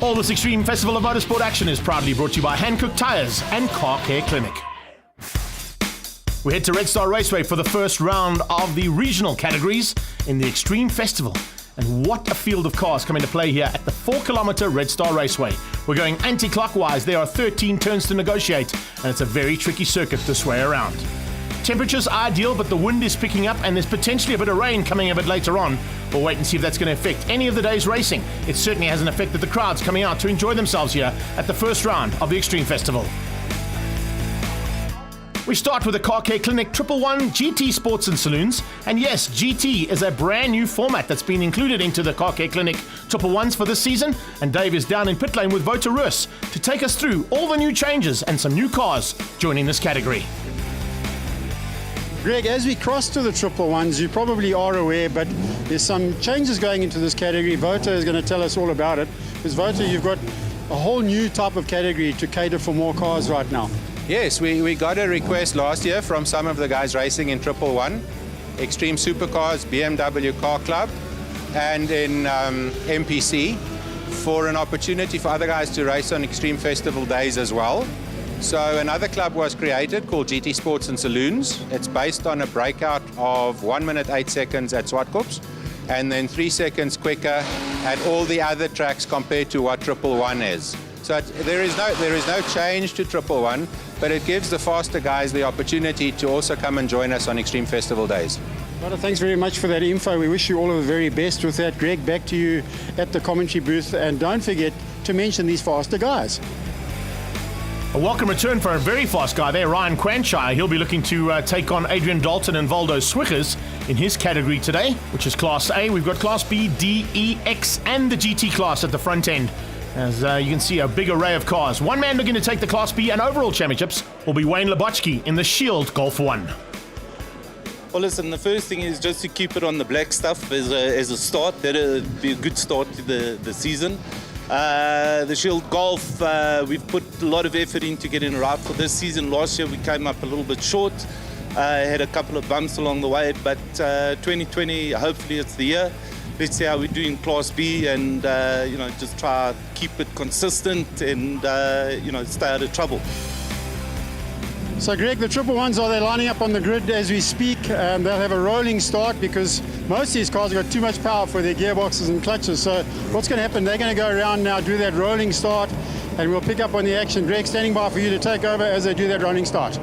All this extreme festival of motorsport action is proudly brought to you by Hankook Tires and Car Care Clinic. We head to Redstar Raceway for the first round of the regional categories in the Extreme Festival. And what a field of cars come into play here at the 4-kilometer Redstar Raceway. We're going anti-clockwise. There are 13 turns to negotiate, and it's a very tricky circuit this way around. Temperature's ideal, but the wind is picking up, and there's potentially a bit of rain coming a bit later on. We'll wait and see if that's going to affect any of the day's racing. It certainly hasn't affected the crowds coming out to enjoy themselves here at the first round of the Extreme Festival. We start with the Car Care Clinic 111 GT Sports and Saloons. And yes, GT is a brand new format that's been included into the Car Care Clinic 111s for this season. And Dave is down in pit lane with Wouter Roos to take us through all the new changes and some new cars joining this category. Greg, as we cross to the 111s, you probably are aware, but there's some changes going into this category. Wouter is going to tell us all about it. Because Wouter, you've got a whole new type of category to cater for more cars right now. Yes, we got a request last year from some of the guys racing in 111, Extreme Supercars, BMW Car Club, and in MPC, for an opportunity for other guys to race on Extreme Festival days as well. So another club was created called GT Sports and Saloons. It's based on a breakout of 1 minute 8 seconds at Zwartkops, and then 3 seconds quicker at all the other tracks compared to what 111 is. So there is no change to 111, but it gives the faster guys the opportunity to also come and join us on Extreme Festival days. Wouter, thanks very much for that info. We wish you all of the very best with that. Greg, back to you at the commentary booth, and don't forget to mention these faster guys. A welcome return for a very fast guy there, Ryan Quanshire. He'll be looking to take on Adrian Dalton and Valdo Swiggers in his category today, which is Class A. We've got Class B, D, E, X, and the GT class at the front end. As you can see, a big array of cars. One man looking to take the Class B and overall championships will be Wayne Labochki in the Shield Golf 1. Well, listen, the first thing is just to keep it on the black stuff as a start. That'll be a good start to the season. The Shield Golf, we've put a lot of effort into getting it right for this season. Last year we came up a little bit short, had a couple of bumps along the way, but 2020, hopefully it's the year. Let's see how we do in Class B, and just try to keep it consistent and stay out of trouble. So Greg, the 111s, are they lining up on the grid as we speak? They'll have a rolling start because most of these cars have got too much power for their gearboxes and clutches. So what's going to happen? They're going to go around now, do that rolling start, and we'll pick up on the action. Greg, standing by for you to take over as they do that rolling start.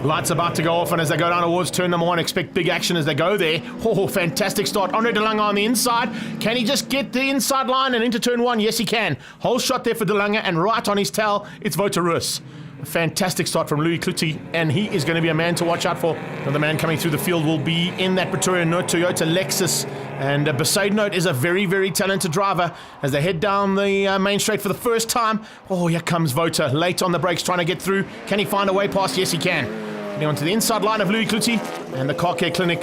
Lights about to go off, and as they go down towards turn number 1, expect big action as they go there. Oh, fantastic start. Andre De Lange on the inside. Can he just get the inside line and into turn 1? Yes, he can. Whole shot there for De Lange, and right on his tail, it's Wouter Roos. A fantastic start from Louis Kluti, and he is going to be a man to watch out for. Another man coming through the field will be in that Pretoria Toyota Lexus, and Besaidnote is a very, very talented driver as they head down the main straight for the first time. Oh, here comes Wouter, late on the brakes, trying to get through. Can he find a way past? Yes, he can. Getting onto the inside line of Louis Kluti, and the Car Care Clinic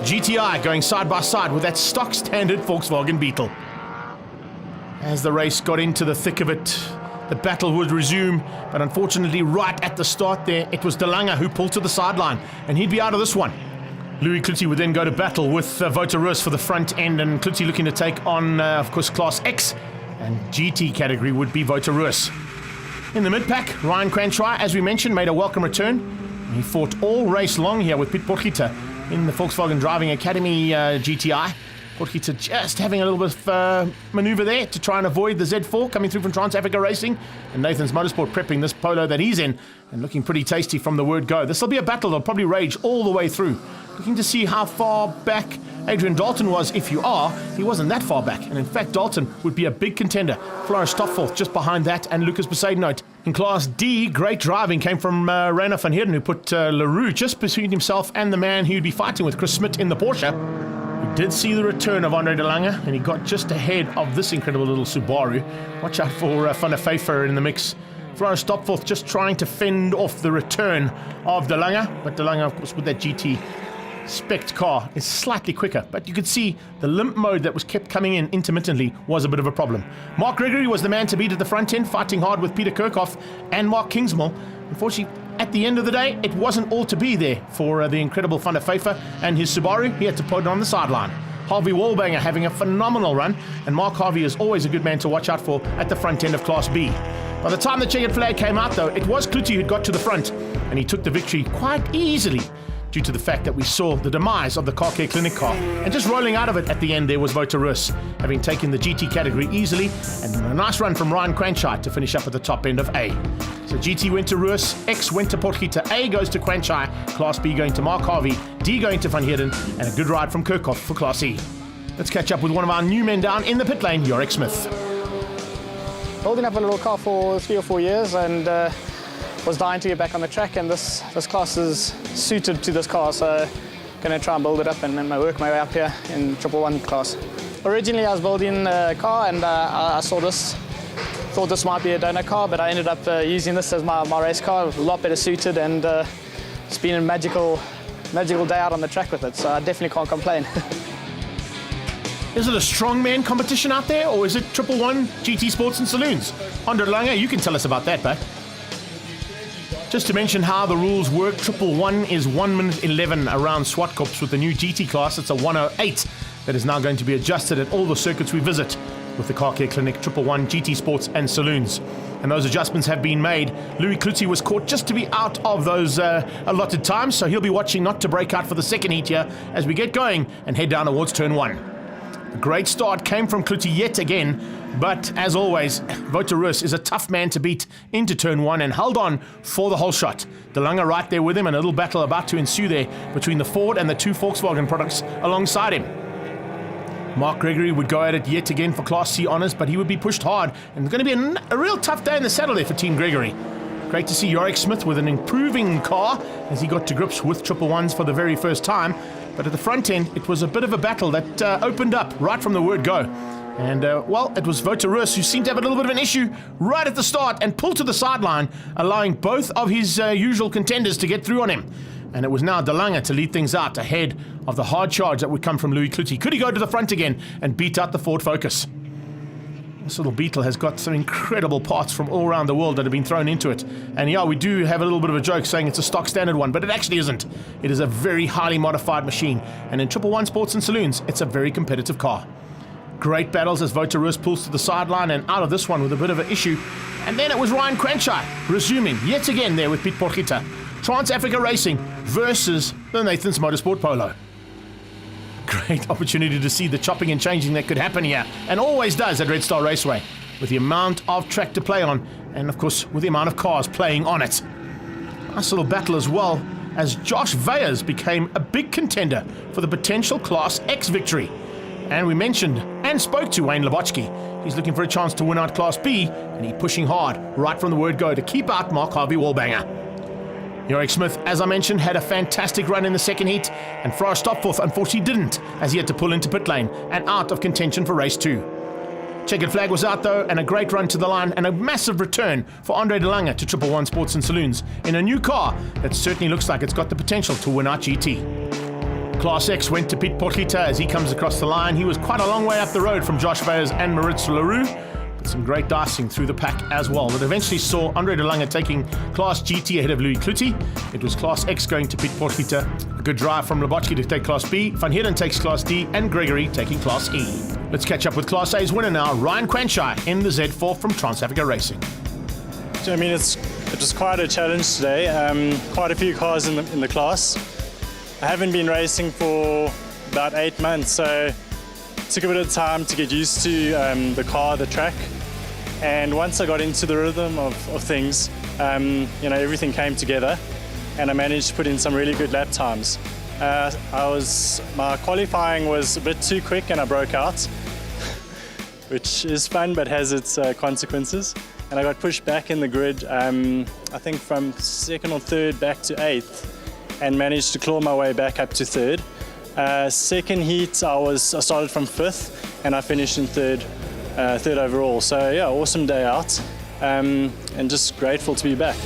GTI going side by side with that stock standard Volkswagen Beetle. As the race got into the thick of it, the battle would resume, but unfortunately right at the start there, it was De Lange who pulled to the sideline, and he'd be out of this one. Louis Kluti would then go to battle with Wouter Roos for the front end, and Kluti looking to take on, of course, Class X, and GT category would be Wouter Roos. In the mid-pack, Ryan Quanshire, as we mentioned, made a welcome return. He fought all race long here with Piet Potgieter in the Volkswagen Driving Academy GTI. Potgieter just having a little bit of maneuver there to try and avoid the Z4 coming through from Trans-Africa Racing. And Nathan's Motorsport prepping this polo that he's in and looking pretty tasty from the word go. This will be a battle that'll probably rage all the way through. Looking to see how far back Adrian Dalton was. If you are, he wasn't that far back. And in fact, Dalton would be a big contender. Floris Stopforth just behind that, and Lucas Besaidnote. In Class D, great driving came from Reiner van Heerden, who put LaRue just between himself and the man he would be fighting with, Chris Smit, in the Porsche. We did see the return of Andre De Lange, and he got just ahead of this incredible little Subaru. Watch out for Van der Pfeiffer in the mix. Floris Stopforth just trying to fend off the return of De Lange, but De Lange, of course, with that GT spec car is slightly quicker, but you could see the limp mode that was kept coming in intermittently was a bit of a problem. Mark Gregory was the man to beat at the front end, fighting hard with Peter Kirchhoff and Mark Kingsmill. Unfortunately, at the end of the day, it wasn't all to be there for the incredible Van der Pfeiffer and his Subaru. He had to put it on the sideline. Harvey Wallbanger having a phenomenal run, and Mark Harvey is always a good man to watch out for at the front end of Class B. By the time the checkered flag came out, though, it was Kluti who got to the front, and he took the victory quite easily due to the fact that we saw the demise of the Car Care Clinic car. And just rolling out of it at the end there was Wouter Roos, having taken the GT category easily, and a nice run from Ryan Quanchai to finish up at the top end of A. So GT went to Roos, X went to Potgieter, A goes to Quanchai, Class B going to Mark Harvey, D going to Van Heerden, and a good ride from Kirchhoff for Class E. Let's catch up with one of our new men down in the pit lane, Yorick Smith. Building up a little car for 3 or 4 years, and was dying to get back on the track, and this class is suited to this car, so going to try and build it up and then work my way up here in 111 class. Originally I was building a car, and I saw this, thought this might be a donor car, but I ended up using this as my race car, a lot better suited, and it's been a magical day out on the track with it, so I definitely can't complain. Is it a strongman competition out there, or is it 111 GT Sports and Saloons? Andre de Lange, you can tell us about that, but just to mention how the rules work, 111 is 1 minute 11 around Swartkops with the new GT class. It's a 108 that is now going to be adjusted at all the circuits we visit with the Car Care Clinic, 111 GT Sports and Saloons. And those adjustments have been made. Louis Kluti was caught just to be out of those allotted times, so he'll be watching not to break out for the second heat here as we get going and head down towards turn 1. A great start came from Kluti yet again, but as always, Wouter Roos is a tough man to beat into turn 1 and held on for the whole shot. De Lange right there with him, and a little battle about to ensue there between the Ford and the 2 Volkswagen products alongside him. Mark Gregory would go at it yet again for Class C honours, but he would be pushed hard, and it's going to be a real tough day in the saddle there for Team Gregory. Great to see Yorick Smith with an improving car as he got to grips with 111s for the very first time. But at the front end, it was a bit of a battle that opened up right from the word go. And, well, it was Wouter Roos who seemed to have a little bit of an issue right at the start and pulled to the sideline, allowing both of his usual contenders to get through on him. And it was now De Lange to lead things out ahead of the hard charge that would come from Louis Kluti. Could he go to the front again and beat out the Ford Focus? This little Beetle has got some incredible parts from all around the world that have been thrown into it. And yeah, we do have a little bit of a joke saying it's a stock standard one, but it actually isn't. It is a very highly modified machine. And in 111 Sports and Saloons, it's a very competitive car. Great battles as Wouter Roos pulls to the sideline and out of this one with a bit of an issue. And then it was Ryan Quanchai resuming yet again there with Piet Potgieter. Trans-Africa Racing versus the Nathan's Motorsport Polo. Great opportunity to see the chopping and changing that could happen here, and always does at Redstar Raceway, with the amount of track to play on, and of course with the amount of cars playing on it. Nice little battle as well, as Josh Veyers became a big contender for the potential Class X victory. And we mentioned and spoke to Wayne Lebotsky. He's looking for a chance to win out Class B, and he's pushing hard right from the word go to keep out Mark Harvey Wallbanger. Yorick Smith, as I mentioned, had a fantastic run in the second heat, and Frans Stopforth unfortunately didn't, as he had to pull into pit lane and out of contention for race 2. Checkered flag was out though, and a great run to the line and a massive return for Andre de Lange to 111 Sports and Saloons in a new car that certainly looks like it's got the potential to win out GT. Class X went to Piet Potgieter as he comes across the line. He was quite a long way up the road from Josh Veyers and Maurits Leroux. Some great dicing through the pack as well. That eventually saw Andre de Lange taking Class GT ahead of Louis Kluti. It was Class X going to Piet Potgieter. A good drive from Lebotsky to take Class B. Van Heerden takes Class D, and Gregory taking Class E. Let's catch up with Class A's winner now, Ryan Quanchai in the Z4 from Trans-Africa Racing. So, I mean, it was quite a challenge today. Quite a few cars in the class. I haven't been racing for about 8 months, so took a bit of time to get used to the car, the track, and once I got into the rhythm of things, everything came together, and I managed to put in some really good lap times. My qualifying was a bit too quick, and I broke out, which is fun but has its consequences. And I got pushed back in the grid, I think from 2nd or 3rd back to 8th, and managed to claw my way back up to 3rd. Second heat, I started from 5th, and I finished in 3rd overall. So yeah, awesome day out, and just grateful to be back.